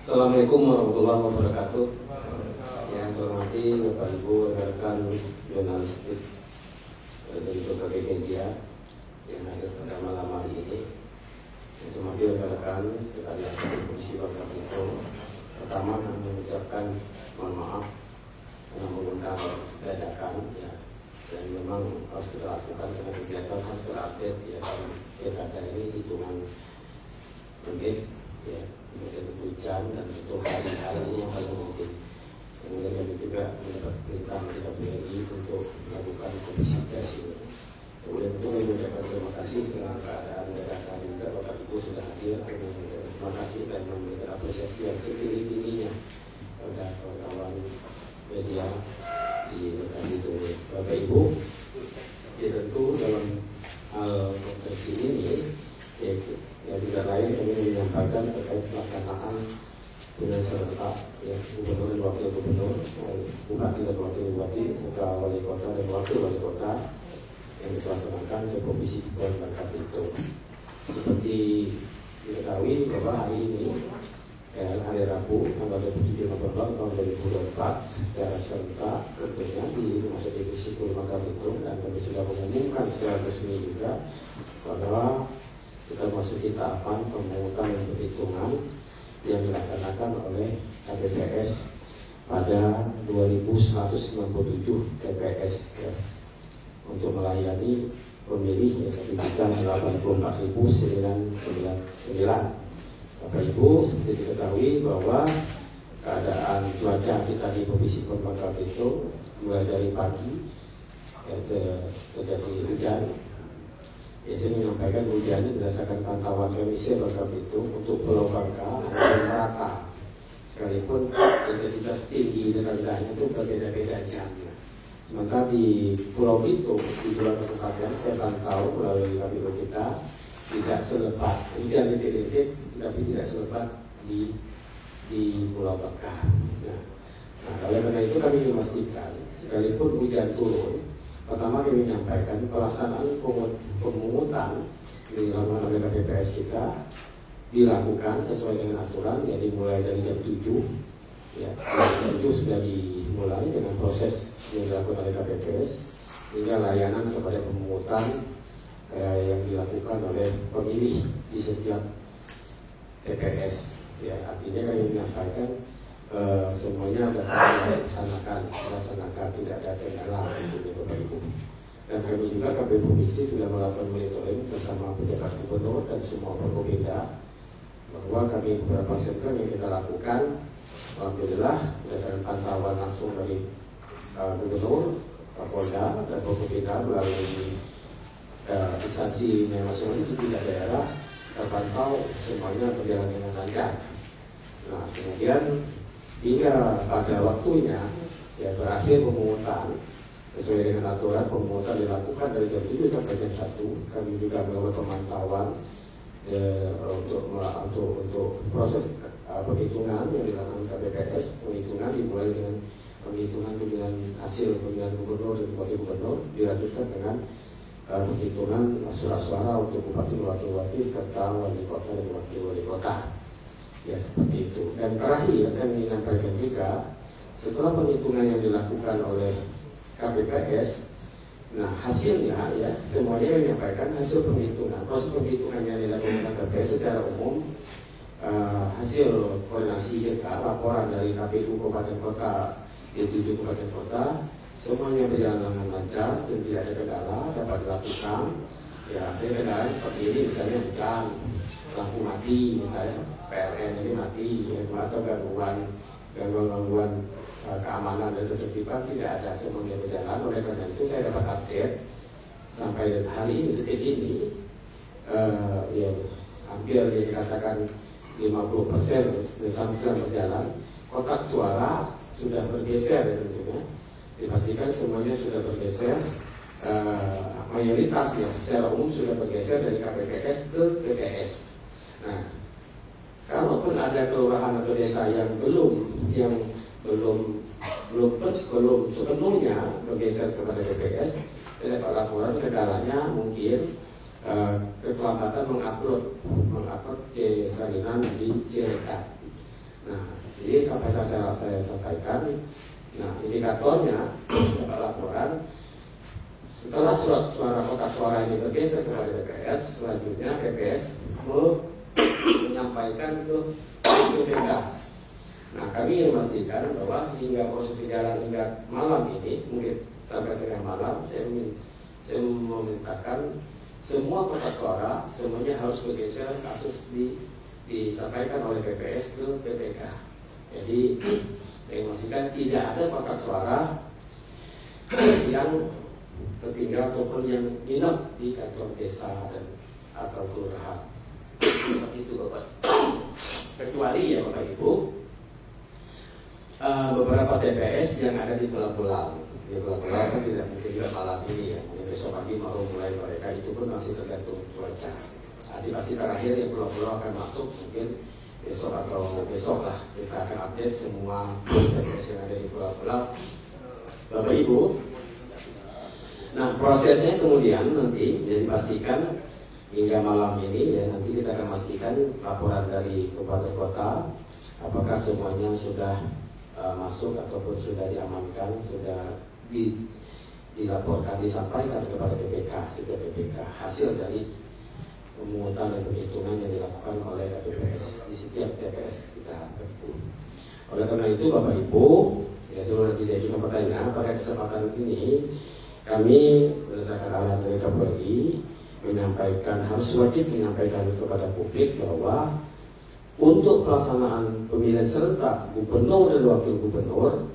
Assalamualaikum warahmatullahi wabarakatuh. Yang saya hormati Bapak Ibu rekan jurnalistik dari berbagai media yang hadir pada malam hari ini. Yang saya hormati rekan sekalian Polisi Bangka Belitung. Pertama kami mengucapkan mohon maaf karena mengundang dadakan ya, dan memang harus kita lakukan karena kegiatan harus terupdate ya, dalam pilkada ini hitungan menit ya, kemudian jam dan untuk hari ini yang paling penting. Kemudian kami juga mendapat perintah dari KPRI untuk melakukan investigasi. Kemudian tentu kami mengucapkan terima kasih dengan keadaan dadakan juga Bapak Ibu sudah hadir. Terima kasih dan memberikan apresiasi yang setinggi-tingginya pada kawan-kawan media di rekan itu. Bapak Ibu, ya tentu dalam hal konversi ini ya, yang tidak lain kami menyampaikan terkait pelaksanaan pemilihan serentak ya, gubernur dan wakil gubernur, bupati dan wakil bupati, serta wali kota dan wakil wali kota yang dilaksanakan seprovinsi Kepulauan Bangka Belitung. Seperti diketahui bahwa hari ini hari Rabu tanggal 27 November tahun 2024 secara serentak tentunya di Rumah Sakit Kepulauan Bangka Belitung, dan kami sudah mengumumkan secara resmi juga bahwa kita masuki tahapan pemungutan dan perhitungan yang dilaksanakan oleh KPPS pada 2197 TPS ya, untuk melayani pemilih yang 1.084.999. Bapak Ibu, seperti diketahui bahwa keadaan cuaca kita di Provinsi Bangka Belitung mulai dari pagi ya, terjadi hujan. Saya menyampaikan hujan ini berdasarkan pantauan KMIC Bangka Belitung untuk Pulau Bangka hampir merata, sekalipun intensitas tinggi dan rendahnya itu berbeda-beda jamnya. Sementara di Pulau Belitung di dua kabupaten saya pantau melalui KPU kita tidak selebat hujan rintik-rintik, tapi tidak selebat di Pulau Bangka. Nah, oleh karena itu kami memastikan sekalipun hujan turun, pertama kami menyampaikan pelaksanaan pemungutan yang dilakukan oleh KPPS kita dilakukan sesuai dengan aturan, ya dimulai dari jam 7 ya, jam 7 sudah dimulai dengan proses yang dilakukan oleh KPPS hingga layanan kepada pemungutan yang dilakukan oleh pemilih di setiap TPS ya. Artinya kami menyampaikan semuanya dapat dilaksanakan tidak ada kendala untuk Bapak Ibu. Dan kami juga KPU Provinsi sudah melakukan monitoring bersama pejabat gubernur dan semua Forkopimda bahwa kami beberapa sentra yang kita lakukan, alhamdulillah berdasarkan pantauan langsung dari gubernur, Kapolda dan Forkopimda melalui instansi nasional itu tidak daerah terpantau semuanya berjalan dengan lancar. Nah, kemudian hingga pada waktunya ya berakhir pemungutan sesuai dengan aturan, pemungutan dilakukan dari jam 7 sampai jam 1. Kami juga melakukan pemantauan untuk proses penghitungan yang dilakukan KPPS. Penghitungan dimulai dengan penghitungan hasil pemilihan gubernur dan wakil gubernur, dilanjutkan dengan penghitungan surat suara untuk bupati, wakil bupati, serta wali kota dan wakil wali kota. Ya seperti itu. Dan terakhir kami menyampaikan juga setelah penghitungan yang dilakukan oleh KPPS, nah hasilnya ya semuanya yang menyampaikan hasil penghitungan, proses penghitungan yang dilakukan KPPS secara umum, hasil koordinasi kita, laporan dari KPU Kabupaten Kota di 7 Kabupaten Kota, semuanya berjalan dengan lancar dan tidak ada kendala dapat dilakukan. Ya, hasil kendala seperti ini misalnya hujan, lampu mati, misalnya PLN ini mati, ya, atau gangguan keamanan dan ketertiban tidak ada, semuanya berjalan. Oleh karena itu saya dapat update sampai hari ini, detik ini ya hampir dikatakan 50% sedang berjalan. Kotak suara sudah bergeser ya, tentunya dipastikan semuanya sudah bergeser, mayoritas ya secara umum sudah bergeser dari KPPS ke TPS. Nah, kalaupun ada kelurahan atau desa yang belum sepenuhnya bergeser kepada TPS, dapat laporan kendalanya mungkin keterlambatan mengupload C salinan di Sirekap. Nah, jadi sampai saya sampaikan, nah indikatornya dapat laporan setelah surat suara kotak suara ini bergeser kepada PPS, selanjutnya PPS menyampaikan ke BPK. Nah, kami ingin memastikan bahwa hingga proses berjalan hingga malam ini, mungkin sampai tengah malam, saya memintakan semua kotak suara semuanya harus bergeser kasus disampaikan oleh PPS ke BPK. Jadi, saya memastikan tidak ada kotak suara yang tertinggal ataupun yang nginep di kantor desa dan atau kelurahan. Seperti itu Bapak. Kecuali ya Bapak Ibu, beberapa TPS yang ada di pulau-pulau. Di pulau-pulau kan tidak mungkin juga malam ini ya. Mungkin besok pagi baru mulai mereka, itu pun masih tergantung cuaca. Pasti terakhir ya pulau-pulau akan masuk mungkin besok atau besok lah kita akan update semua TPS yang ada di pulau-pulau. Bapak Ibu, nah prosesnya kemudian nanti jadi pastikan hingga malam ini ya, nanti kita akan pastikan laporan dari kabupaten kota apakah semuanya sudah masuk ataupun sudah diamankan, sudah dilaporkan, disampaikan kepada PPK, setiap PPK hasil dari pemungutan dan penghitungan yang dilakukan oleh KPPS di setiap TPS kita. Oleh karena itu Bapak Ibu, ya sebelum nanti diajukan pertanyaan, pada kesempatan ini kami berdasarkan arahan dari KPRI menyampaikan, harus wajib menyampaikan kepada publik bahwa untuk pelaksanaan pemilihan serentak gubernur dan wakil gubernur,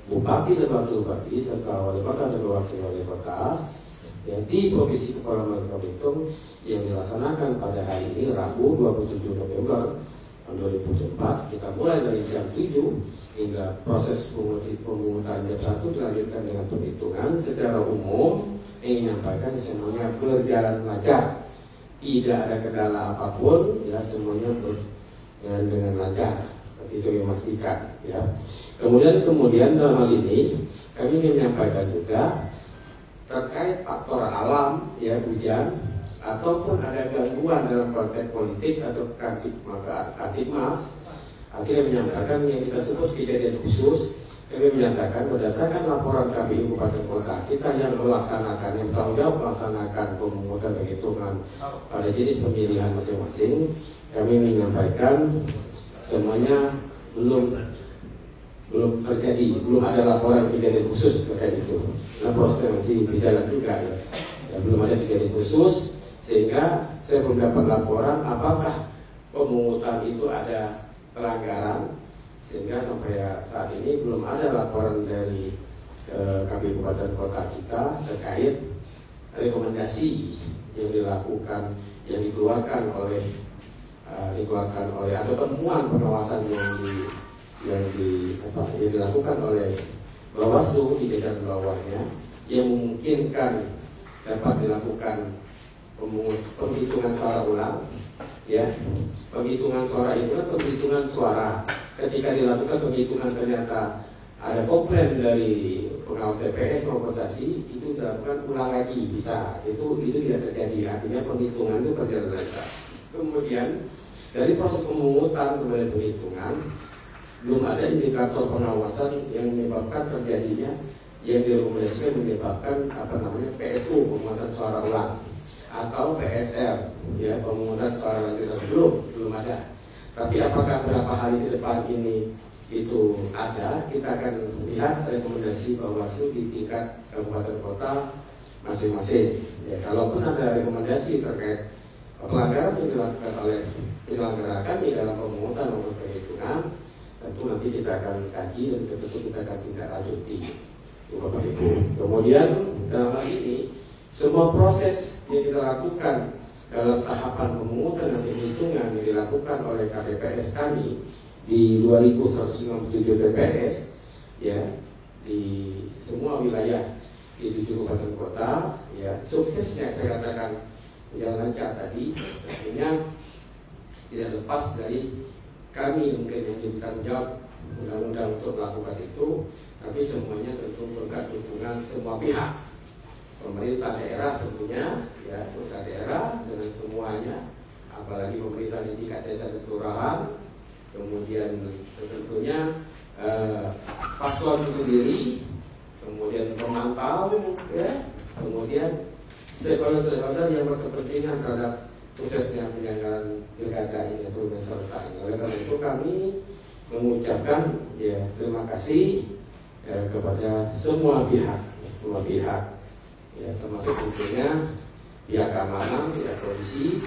bupati dan wakil bupati, serta wali kota dan wakil wali kota ya, di Provinsi Kepulauan Belitung yang dilaksanakan pada hari ini Rabu 27 November tahun 2004, kita mulai dari jam 7 hingga proses pemungutan jam 1 dilanjutkan dengan penghitungan secara umum. Ingin menyampaikan semuanya berjalan lancar, tidak ada kendala apapun ya, semuanya berjalan dengan lancar, seperti itu yang memastikan ya. Kemudian dalam hal ini kami ingin menyampaikan juga terkait faktor alam ya, hujan ataupun ada gangguan dalam konteks politik atau Kamtibmas, akhirnya menyampaikan yang kita sebut kejadian khusus. Kami menyatakan berdasarkan laporan KPU Kabupaten Kota kita yang melaksanakan, yang bertanggung jawab melaksanakan pemungutan penghitungan pada jenis pemilihan masing-masing, kami menyampaikan semuanya belum terjadi, belum ada laporan kejadian khusus terkait itu. Nah, prosesnya masih berjalan juga ya, belum ada kejadian khusus, sehingga saya belum dapat laporan apakah pemungutan itu ada pelanggaran, sehingga sampai saat ini belum ada laporan dari KPU Kabupaten Kota kita terkait rekomendasi yang dilakukan, yang dikeluarkan oleh atau temuan pengawasan yang dilakukan oleh Bawaslu di jajaran bawahnya yang memungkinkan dapat dilakukan penghitungan suara ulang ya. Penghitungan suara itu kan penghitungan suara, ketika dilakukan penghitungan ternyata ada komplain dari pengawas TPS maupun saksi, itu dilakukan ulang lagi bisa, itu tidak terjadi, artinya penghitungan itu berjalan lancar. Kemudian dari proses pemungutan kemudian penghitungan belum ada indikator pengawasan yang menyebabkan terjadinya yang direkomendasikan menyebabkan PSU, pemungutan suara ulang, atau PSR ya, pemungutan suara lanjutan, belum ada. Tapi apakah berapa hari ke depan ini itu ada, kita akan lihat rekomendasi Bawaslu di tingkat kabupaten kota masing-masing ya. Kalaupun ada rekomendasi terkait pelanggaran yang dilakukan oleh penyelenggara kami dalam pemungutan maupun penghitungan, tentu nanti kita akan kaji dan tentu kita akan tindak lanjuti Bapak Ibu. Kemudian dalam hal ini semua proses yang kita lakukan dalam tahapan pemungutan dan penghitungan yang dilakukan oleh KPPS kami di 2197 TPS ya, di semua wilayah di 7 kabupaten kota ya, suksesnya saya katakan berjalan lancar tadi, artinya tidak lepas dari kami mungkin yang bertanggung jawab undang-undang untuk melakukan itu, tapi semuanya tentu berkat dukungan semua pihak. Pemerintah daerah tentunya ya, pemerintah daerah dengan semuanya, apalagi pemerintah di tingkat desa dan kelurahan, kemudian tentunya paslon itu sendiri, kemudian memantau, ya, kemudian stakeholder yang berkepentingan terhadap suksesnya penyelenggaraan pilkada ini atau peserta ini. Oleh karena itu kami mengucapkan ya terima kasih kepada semua pihak ya, termasuk tentunya pihak keamanan, pihak polisi,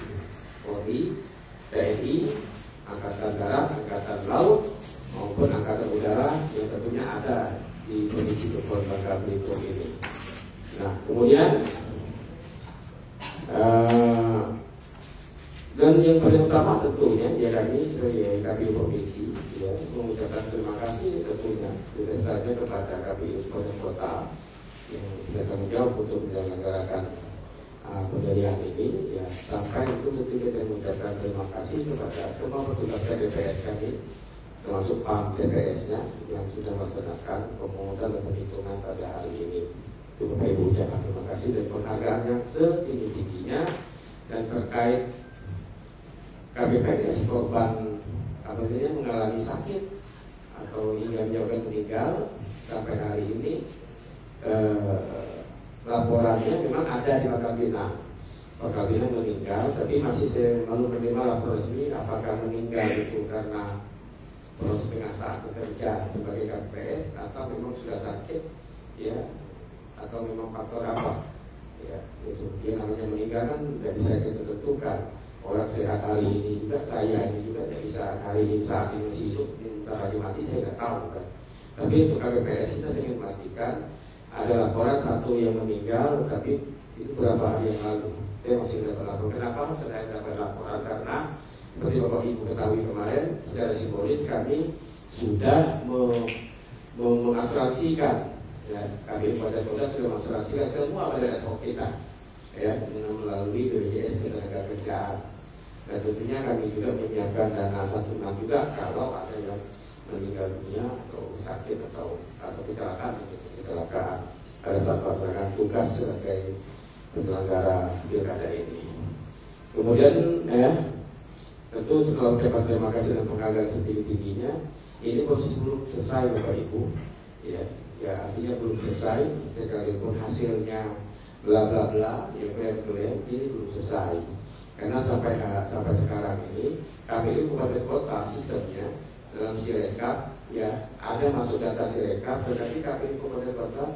Polri, TNI, Angkatan Darat, Angkatan Laut maupun Angkatan Udara yang tentunya ada di Provinsi Kepulauan Bangka Belitung ini. Nah, kemudian dan yang paling utama tentunya ya kami sebagai KPU Provinsi ya mengucapkan terima kasih tentunya besar-besarnya kepada KPU Kabupaten Kota yang sudah tanggung jawab untuk menyelenggarakan pemilihan ini ya. Sampai itu tentu kita mengucapkan terima kasih kepada semua petugas TPS kami, termasuk PAM TPS-nya yang sudah melaksanakan pemungutan dan penghitungan pada hari ini. Bapak Ibu ucapkan terima kasih dan penghargaan yang setinggi-tingginya. Dan terkait KPPS korban mengalami sakit atau hingga menyebabkan meninggal sampai hari ini, laporannya memang ada di Bangka Pinang meninggal, tapi masih saya belum menerima laporan resmi apakah meninggal itu karena proses dengan saat bekerja sebagai KPPS atau memang sudah sakit ya, atau memang faktor apa ya. Itu dia namanya meninggal kan tidak bisa kita tentukan. Orang sehat hari ini juga, saya ini juga tidak bisa hari ini saat ini masih hidup, entah lagi mati saya tidak tahu kan. Tapi untuk KPPS kita ingin memastikan ada laporan satu yang meninggal, tapi itu beberapa hari yang lalu saya masih dapat laporan. Kenapa saya dapat laporan? Karena seperti Bapak Ibu ketahui kemarin secara simbolis kami sudah mengasuransikan ya, KPU Kabupaten Kota sudah mengasuransikan semua pada network kita ya, melalui BPJS Ketenagakerjaan. Dan tentunya kami juga menyiapkan dana santunan juga kalau ada yang meninggal dunia atau sakit atau kecelakaan pada saat melaksanakan tugas sebagai penyelenggara pilkada ini. Kemudian tentu setelah mengucapkan terima kasih dan penghargaan setinggi-tingginya, ini proses belum selesai Bapak Ibu ya artinya belum selesai, sekalipun hasilnya bla bla bla ya klaim ini belum selesai. Karena sampai sekarang ini KPU Kabupaten Kota sistemnya dalam Sirekap ya ada masuk data Sirekap, tetapi KPU Kabupaten Kota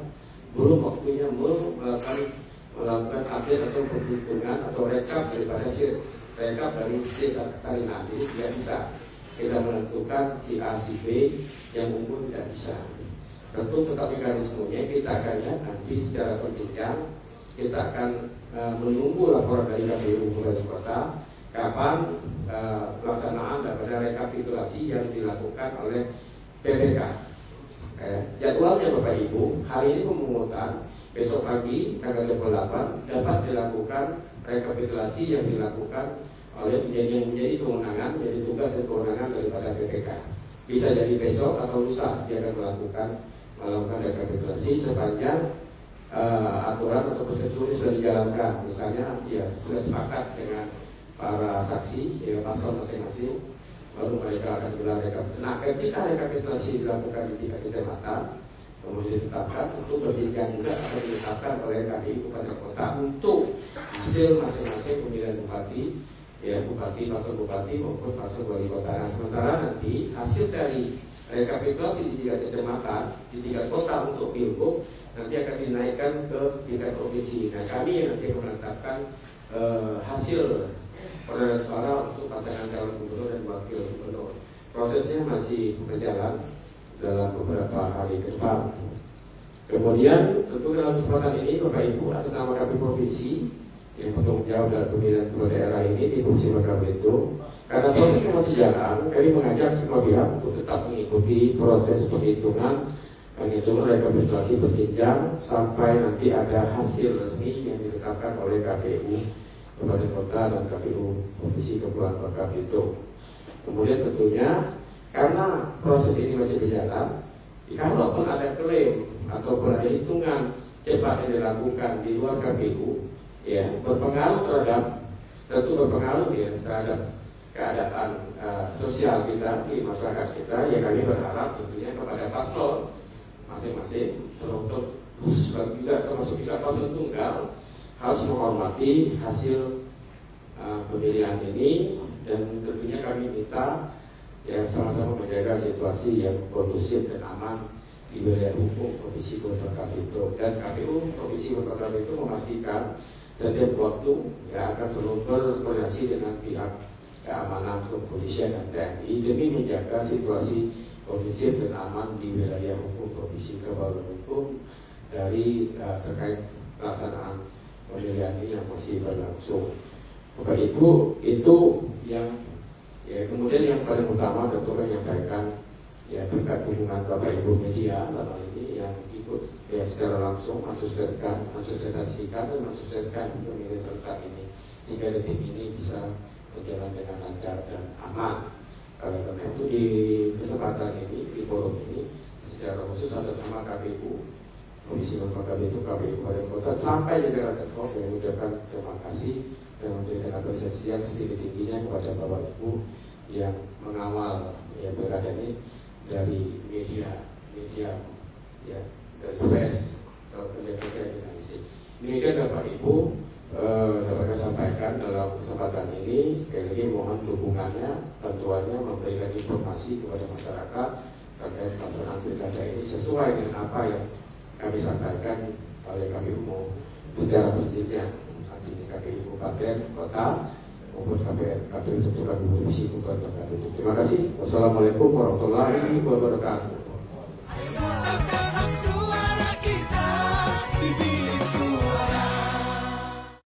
belum waktunya melakukan update atau perhitungan atau rekap daripada Sirekap dari Sarinah. Jadi tidak bisa kita menentukan si A si B yang unggul, tidak bisa. Tentu tetap mekanismenya kita akan lihat nanti secara berjenjang. Kita akan menunggu laporan dari KPU Kabupaten Kota kapan pelaksanaan daripada rekapitulasi yang dilakukan oleh PPK. Jadwalnya Bapak Ibu, hari ini pemungutan, besok pagi tanggal 28 dapat dilakukan rekapitulasi yang dilakukan oleh yang menjadi kewenangan, menjadi tugas dan kewenangan daripada PPK. Bisa jadi besok atau lusa dia akan melakukan rekapitulasi sepanjang aturan atau prosedur sudah dijalankan. Misalnya ya sudah sepakat dengan para saksi ya pasal masing-masing, baru mereka akan gelar rekapitulasi. Nah, ketika rekapitulasi dilakukan di tingkat kecamatan kemudian ditetapkan, tentu berjenjang juga akan ditetapkan oleh KPU Kabupaten Kota untuk hasil masing-masing pemilihan bupati ya, bupati, pasal bupati maupun pasal wali kota. Nah, sementara nanti hasil dari rekapitulasi di tingkat kecamatan, di tingkat kota untuk pilgub nanti akan dinaikkan ke tingkat provinsi. Nah, kami yang nanti menetapkan hasil perolehan suara untuk pasangan calon gubernur dan wakil gubernur. Prosesnya masih berjalan dalam beberapa hari ke depan. Kemudian tentu dalam kesempatan ini Bapak Ibu atas nama KPU Provinsi yang bertanggung jawab dalam pemilihan kepala daerah ini di Provinsi Bangka Belitung, karena prosesnya masih jalan, kami mengajak semua pihak untuk tetap mengikuti proses penghitungan rekapitulasi berjenjang sampai nanti ada hasil resmi yang ditetapkan oleh KPU Kabupaten Kota dan KPU Provinsi Kepulauan Bangka Belitung. Kemudian tentunya karena proses ini masih berjalan, kalaupun ada klaim ataupun ada hitungan cepat yang dilakukan di luar KPU, ya berpengaruh terhadap ya terhadap keadaan sosial kita, di masyarakat kita, ya kami berharap tentunya kepada paslon masing-masing, khusus juga termasuk juga paslon tunggal, harus menghormati hasil pemilihan ini, dan tentunya kami minta ya sama-sama menjaga situasi yang kondusif dan aman di wilayah hukum Provinsi Bangka Belitung, dan KPU Provinsi Bangka Belitung memastikan setiap waktu ya akan selalu berkoordinasi dengan pihak keamanan kepolisian dan TNI demi menjaga situasi kondusif dan aman di wilayah hukum Provinsi Bangka Belitung dari terkait pelaksanaan pemilihan ini yang masih berlangsung. Bapak Ibu, itu yang ya, kemudian yang paling utama tentu menyampaikan ya berkat dukungan Bapak Ibu media dalam ini yang ikut ya secara langsung mensukseskan dan mensukseskan pemilihan serentak ini, sehingga detik ini bisa berjalan dengan lancar dan aman. Karena itu di kesempatan ini, di forum ini, secara khusus atas nama KPU Komisi Bangka Belitung, KPU Kabupaten Kota sampai jajaran Pemprov mengucapkan terima kasih dan memberikan apresiasi yang setinggi-tingginya kepada Bapak Ibu yang mengawal ya pilkada ini dari media ya, dari press atau media jurnalistik. Demikian Bapak Ibu dapat saya sampaikan dalam kesempatan ini. Sekali lagi mohon dukungannya, bantuannya, memberikan informasi kepada masyarakat terkait pelaksanaan pilkada ini sesuai dengan apa yang kami sampaikan oleh KPU secara berjenjang, artinya KPU Kabupaten Kota maupun KPU Provinsi Bangka Belitung. Terima kasih. Wassalamualaikum warahmatullahi wabarakatuh.